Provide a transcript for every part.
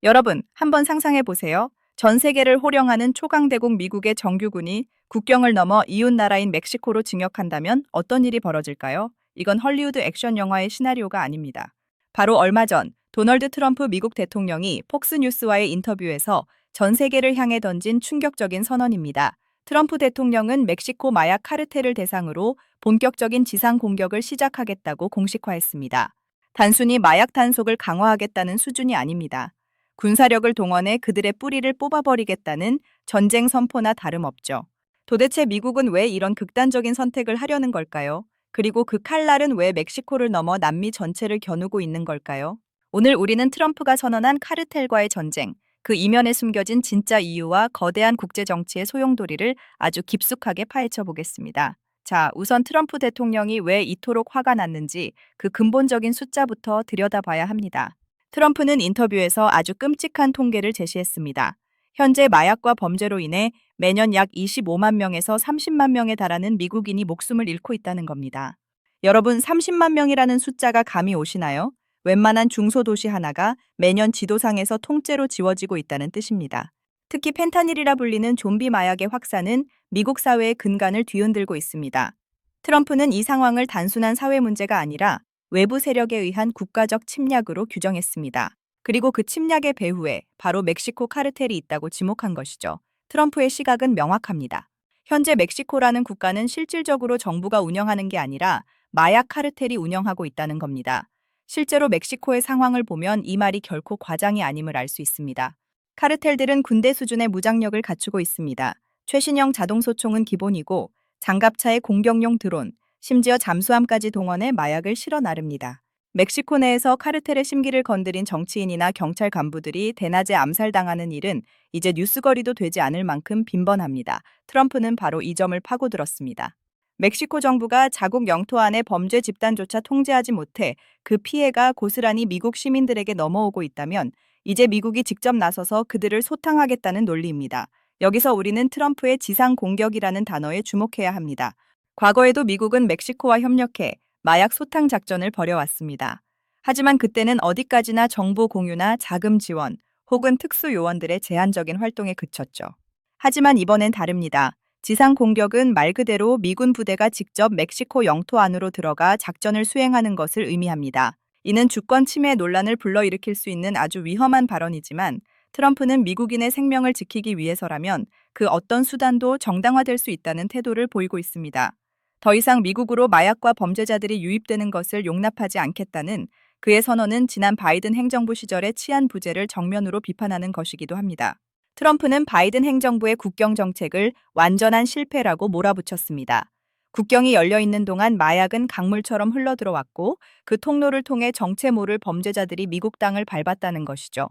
여러분, 한번 상상해 보세요. 전 세계를 호령하는 초강대국 미국의 정규군이 국경을 넘어 이웃 나라인 멕시코로 진격한다면 어떤 일이 벌어질까요? 이건 헐리우드 액션 영화의 시나리오가 아닙니다. 바로 얼마 전 도널드 트럼프 미국 대통령이 폭스뉴스와의 인터뷰에서 전 세계를 향해 던진 충격적인 선언입니다. 트럼프 대통령은 멕시코 마약 카르텔을 대상으로 본격적인 지상 공격을 시작하겠다고 공식화했습니다. 단순히 마약 단속을 강화하겠다는 수준이 아닙니다. 군사력을 동원해 그들의 뿌리를 뽑아버리겠다는 전쟁 선포나 다름없죠. 도대체 미국은 왜 이런 극단적인 선택을 하려는 걸까요? 그리고 그 칼날은 왜 멕시코를 넘어 남미 전체를 겨누고 있는 걸까요? 오늘 우리는 트럼프가 선언한 카르텔과의 전쟁, 그 이면에 숨겨진 진짜 이유와 거대한 국제정치의 소용돌이를 아주 깊숙하게 파헤쳐 보겠습니다. 자, 우선 트럼프 대통령이 왜 이토록 화가 났는지 그 근본적인 숫자부터 들여다봐야 합니다. 트럼프는 인터뷰에서 아주 끔찍한 통계를 제시했습니다. 현재 마약과 범죄로 인해 매년 약 25만 명에서 30만 명에 달하는 미국인이 목숨을 잃고 있다는 겁니다. 여러분, 30만 명이라는 숫자가 감이 오시나요? 웬만한 중소도시 하나가 매년 지도상에서 통째로 지워지고 있다는 뜻입니다. 특히 펜타닐이라 불리는 좀비 마약의 확산은 미국 사회의 근간을 뒤흔들고 있습니다. 트럼프는 이 상황을 단순한 사회 문제가 아니라 외부 세력에 의한 국가적 침략으로 규정했습니다. 그리고 그 침략의 배후에 바로 멕시코 카르텔이 있다고 지목한 것이죠. 트럼프의 시각은 명확합니다. 현재 멕시코라는 국가는 실질적으로 정부가 운영하는 게 아니라 마약 카르텔이 운영하고 있다는 겁니다. 실제로 멕시코의 상황을 보면 이 말이 결코 과장이 아님을 알 수 있습니다. 카르텔들은 군대 수준의 무장력을 갖추고 있습니다. 최신형 자동소총은 기본이고 장갑차에 공격용 드론, 심지어 잠수함까지 동원해 마약을 실어 나릅니다. 멕시코 내에서 카르텔의 심기를 건드린 정치인이나 경찰 간부들이 대낮에 암살당하는 일은 이제 뉴스거리도 되지 않을 만큼 빈번합니다. 트럼프는 바로 이 점을 파고들었습니다. 멕시코 정부가 자국 영토 안의 범죄 집단조차 통제하지 못해 그 피해가 고스란히 미국 시민들에게 넘어오고 있다면 이제 미국이 직접 나서서 그들을 소탕하겠다는 논리입니다. 여기서 우리는 트럼프의 지상 공격이라는 단어에 주목해야 합니다. 과거에도 미국은 멕시코와 협력해 마약 소탕 작전을 벌여왔습니다. 하지만 그때는 어디까지나 정보 공유나 자금 지원 혹은 특수 요원들의 제한적인 활동에 그쳤죠. 하지만 이번엔 다릅니다. 지상 공격은 말 그대로 미군 부대가 직접 멕시코 영토 안으로 들어가 작전을 수행하는 것을 의미합니다. 이는 주권 침해 논란을 불러일으킬 수 있는 아주 위험한 발언이지만 트럼프는 미국인의 생명을 지키기 위해서라면 그 어떤 수단도 정당화될 수 있다는 태도를 보이고 있습니다. 더 이상 미국으로 마약과 범죄자들이 유입되는 것을 용납하지 않겠다는 그의 선언은 지난 바이든 행정부 시절의 치안 부재를 정면으로 비판하는 것이기도 합니다. 트럼프는 바이든 행정부의 국경 정책을 완전한 실패라고 몰아붙였습니다. 국경이 열려 있는 동안 마약은 강물처럼 흘러들어왔고 그 통로를 통해 정체 모를 범죄자들이 미국 땅을 밟았다는 것이죠.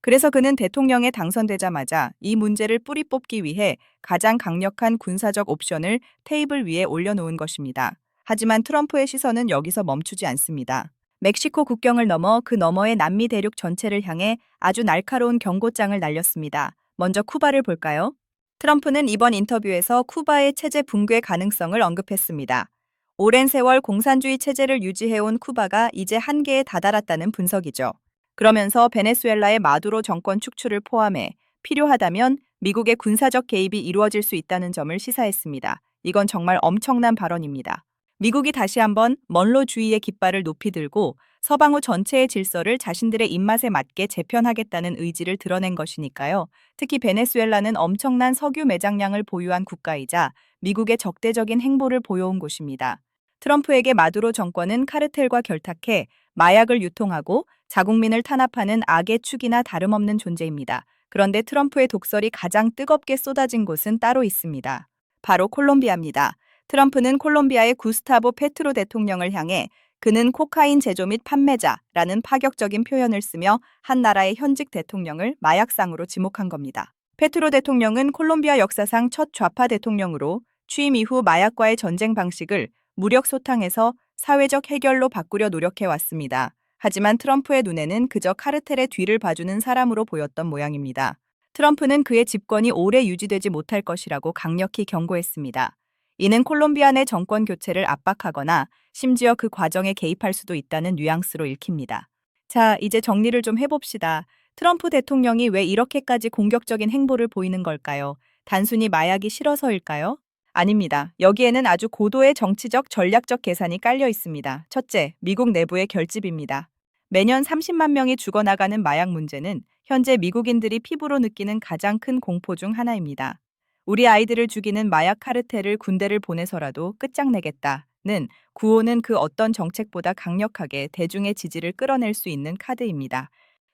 그래서 그는 대통령에 당선되자마자 이 문제를 뿌리 뽑기 위해 가장 강력한 군사적 옵션을 테이블 위에 올려놓은 것입니다. 하지만 트럼프의 시선은 여기서 멈추지 않습니다. 멕시코 국경을 넘어 그 너머의 남미 대륙 전체를 향해 아주 날카로운 경고장을 날렸습니다. 먼저 쿠바를 볼까요? 트럼프는 이번 인터뷰에서 쿠바의 체제 붕괴 가능성을 언급했습니다. 오랜 세월 공산주의 체제를 유지해온 쿠바가 이제 한계에 다다랐다는 분석이죠. 그러면서 베네수엘라의 마두로 정권 축출을 포함해 필요하다면 미국의 군사적 개입이 이루어질 수 있다는 점을 시사했습니다. 이건 정말 엄청난 발언입니다. 미국이 다시 한번 먼로주의의 깃발을 높이 들고 서방우 전체의 질서를 자신들의 입맛에 맞게 재편하겠다는 의지를 드러낸 것이니까요. 특히 베네수엘라는 엄청난 석유 매장량을 보유한 국가이자 미국의 적대적인 행보를 보여온 곳입니다. 트럼프에게 마두로 정권은 카르텔과 결탁해 마약을 유통하고 자국민을 탄압하는 악의 축이나 다름없는 존재입니다. 그런데 트럼프의 독설이 가장 뜨겁게 쏟아진 곳은 따로 있습니다. 바로 콜롬비아입니다. 트럼프는 콜롬비아의 구스타보 페트로 대통령을 향해 그는 코카인 제조 및 판매자라는 파격적인 표현을 쓰며 한 나라의 현직 대통령을 마약상으로 지목한 겁니다. 페트로 대통령은 콜롬비아 역사상 첫 좌파 대통령으로 취임 이후 마약과의 전쟁 방식을 무력 소탕에서 사회적 해결로 바꾸려 노력해왔습니다. 하지만 트럼프의 눈에는 그저 카르텔의 뒤를 봐주는 사람으로 보였던 모양입니다. 트럼프는 그의 집권이 오래 유지되지 못할 것이라고 강력히 경고했습니다. 이는 콜롬비아 내 정권 교체를 압박하거나 심지어 그 과정에 개입할 수도 있다는 뉘앙스로 읽힙니다. 자, 이제 정리를 좀 해봅시다. 트럼프 대통령이 왜 이렇게까지 공격적인 행보를 보이는 걸까요? 단순히 마약이 싫어서일까요? 아닙니다. 여기에는 아주 고도의 정치적, 전략적 계산이 깔려 있습니다. 첫째, 미국 내부의 결집입니다. 매년 30만 명이 죽어나가는 마약 문제는 현재 미국인들이 피부로 느끼는 가장 큰 공포 중 하나입니다. 우리 아이들을 죽이는 마약 카르텔을 군대를 보내서라도 끝장내겠다는 구호는 그 어떤 정책보다 강력하게 대중의 지지를 끌어낼 수 있는 카드입니다.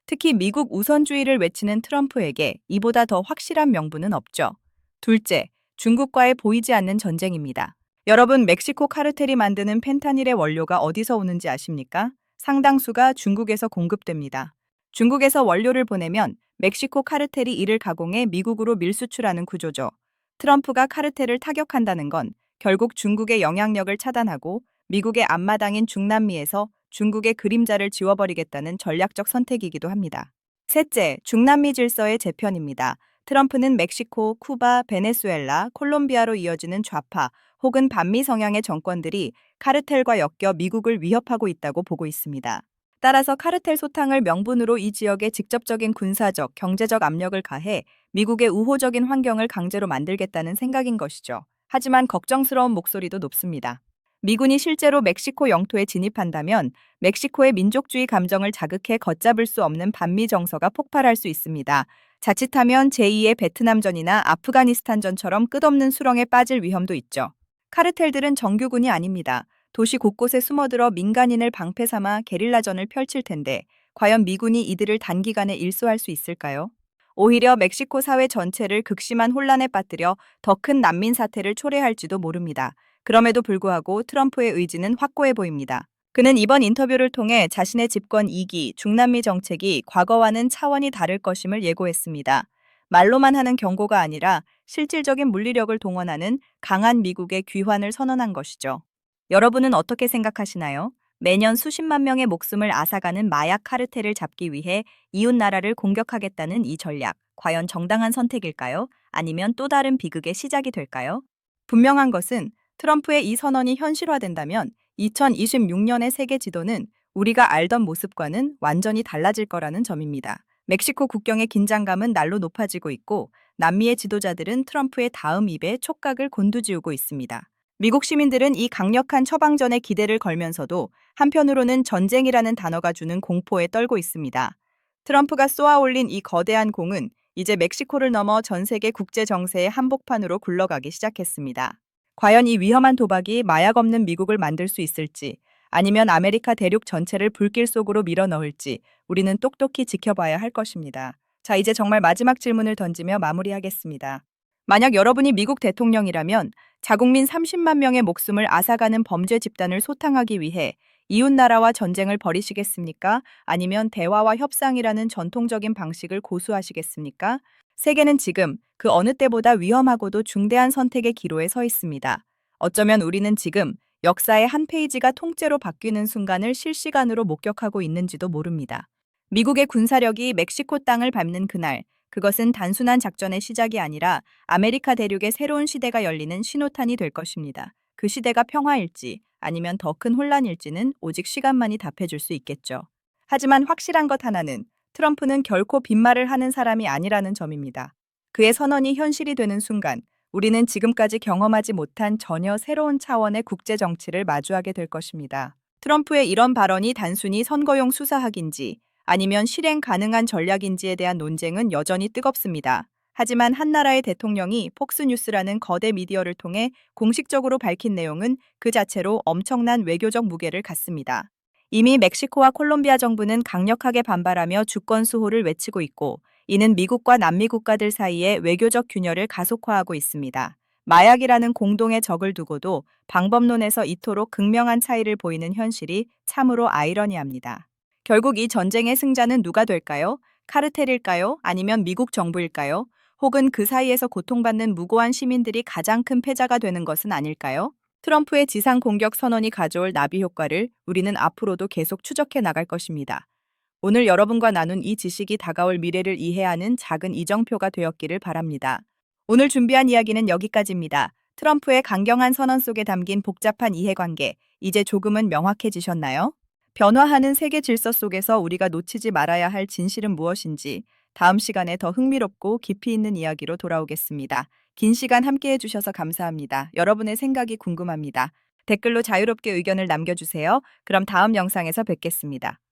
특히 미국 우선주의를 외치는 트럼프에게 이보다 더 확실한 명분은 없죠. 둘째, 중국과의 보이지 않는 전쟁입니다. 여러분, 멕시코 카르텔이 만드는 펜타닐의 원료가 어디서 오는지 아십니까? 상당수가 중국에서 공급됩니다. 중국에서 원료를 보내면 멕시코 카르텔이 이를 가공해 미국으로 밀수출하는 구조죠. 트럼프가 카르텔을 타격한다는 건 결국 중국의 영향력을 차단하고 미국의 앞마당인 중남미에서 중국의 그림자를 지워버리겠다는 전략적 선택이기도 합니다. 셋째, 중남미 질서의 재편입니다. 트럼프는 멕시코, 쿠바, 베네수엘라, 콜롬비아로 이어지는 좌파 혹은 반미 성향의 정권들이 카르텔과 엮여 미국을 위협하고 있다고 보고 있습니다. 따라서 카르텔 소탕을 명분으로 이 지역에 직접적인 군사적, 경제적 압력을 가해 미국의 우호적인 환경을 강제로 만들겠다는 생각인 것이죠. 하지만 걱정스러운 목소리도 높습니다. 미군이 실제로 멕시코 영토에 진입한다면 멕시코의 민족주의 감정을 자극해 걷잡을 수 없는 반미 정서가 폭발할 수 있습니다. 자칫하면 제2의 베트남전이나 아프가니스탄전처럼 끝없는 수렁에 빠질 위험도 있죠. 카르텔들은 정규군이 아닙니다. 도시 곳곳에 숨어들어 민간인을 방패 삼아 게릴라전을 펼칠 텐데 과연 미군이 이들을 단기간에 일소할 수 있을까요? 오히려 멕시코 사회 전체를 극심한 혼란에 빠뜨려 더 큰 난민 사태를 초래할지도 모릅니다. 그럼에도 불구하고 트럼프의 의지는 확고해 보입니다. 그는 이번 인터뷰를 통해 자신의 집권 2기 중남미 정책이 과거와는 차원이 다를 것임을 예고했습니다. 말로만 하는 경고가 아니라 실질적인 물리력을 동원하는 강한 미국의 귀환을 선언한 것이죠. 여러분은 어떻게 생각하시나요? 매년 수십만 명의 목숨을 앗아가는 마약 카르텔을 잡기 위해 이웃 나라를 공격하겠다는 이 전략, 과연 정당한 선택일까요? 아니면 또 다른 비극의 시작이 될까요? 분명한 것은 트럼프의 이 선언이 현실화된다면 2026년의 세계 지도는 우리가 알던 모습과는 완전히 달라질 거라는 점입니다. 멕시코 국경의 긴장감은 날로 높아지고 있고 남미의 지도자들은 트럼프의 다음 입에 촉각을 곤두지우고 있습니다. 미국 시민들은 이 강력한 처방전에 기대를 걸면서도 한편으로는 전쟁이라는 단어가 주는 공포에 떨고 있습니다. 트럼프가 쏘아올린 이 거대한 공은 이제 멕시코를 넘어 전 세계 국제 정세의 한복판으로 굴러가기 시작했습니다. 과연 이 위험한 도박이 마약 없는 미국을 만들 수 있을지, 아니면 아메리카 대륙 전체를 불길 속으로 밀어넣을지 우리는 똑똑히 지켜봐야 할 것입니다. 자, 이제 정말 마지막 질문을 던지며 마무리하겠습니다. 만약 여러분이 미국 대통령이라면 자국민 30만 명의 목숨을 앗아가는 범죄 집단을 소탕하기 위해 이웃나라와 전쟁을 벌이시겠습니까? 아니면 대화와 협상이라는 전통적인 방식을 고수하시겠습니까? 세계는 지금 그 어느 때보다 위험하고도 중대한 선택의 기로에 서 있습니다. 어쩌면 우리는 지금 역사의 한 페이지가 통째로 바뀌는 순간을 실시간으로 목격하고 있는지도 모릅니다. 미국의 군사력이 멕시코 땅을 밟는 그날, 그것은 단순한 작전의 시작이 아니라 아메리카 대륙의 새로운 시대가 열리는 신호탄이 될 것입니다. 그 시대가 평화일지 아니면 더 큰 혼란일지는 오직 시간만이 답해줄 수 있겠죠. 하지만 확실한 것 하나는 트럼프는 결코 빈말을 하는 사람이 아니라는 점입니다. 그의 선언이 현실이 되는 순간 우리는 지금까지 경험하지 못한 전혀 새로운 차원의 국제 정치를 마주하게 될 것입니다. 트럼프의 이런 발언이 단순히 선거용 수사학인지 아니면 실행 가능한 전략인지에 대한 논쟁은 여전히 뜨겁습니다. 하지만 한 나라의 대통령이 폭스뉴스라는 거대 미디어를 통해 공식적으로 밝힌 내용은 그 자체로 엄청난 외교적 무게를 갖습니다. 이미 멕시코와 콜롬비아 정부는 강력하게 반발하며 주권 수호를 외치고 있고, 이는 미국과 남미 국가들 사이의 외교적 균열을 가속화하고 있습니다. 마약이라는 공동의 적을 두고도 방법론에서 이토록 극명한 차이를 보이는 현실이 참으로 아이러니합니다. 결국 이 전쟁의 승자는 누가 될까요? 카르텔일까요? 아니면 미국 정부일까요? 혹은 그 사이에서 고통받는 무고한 시민들이 가장 큰 패자가 되는 것은 아닐까요? 트럼프의 지상 공격 선언이 가져올 나비 효과를 우리는 앞으로도 계속 추적해 나갈 것입니다. 오늘 여러분과 나눈 이 지식이 다가올 미래를 이해하는 작은 이정표가 되었기를 바랍니다. 오늘 준비한 이야기는 여기까지입니다. 트럼프의 강경한 선언 속에 담긴 복잡한 이해관계, 이제 조금은 명확해지셨나요? 변화하는 세계 질서 속에서 우리가 놓치지 말아야 할 진실은 무엇인지 다음 시간에 더 흥미롭고 깊이 있는 이야기로 돌아오겠습니다. 긴 시간 함께 해주셔서 감사합니다. 여러분의 생각이 궁금합니다. 댓글로 자유롭게 의견을 남겨주세요. 그럼 다음 영상에서 뵙겠습니다.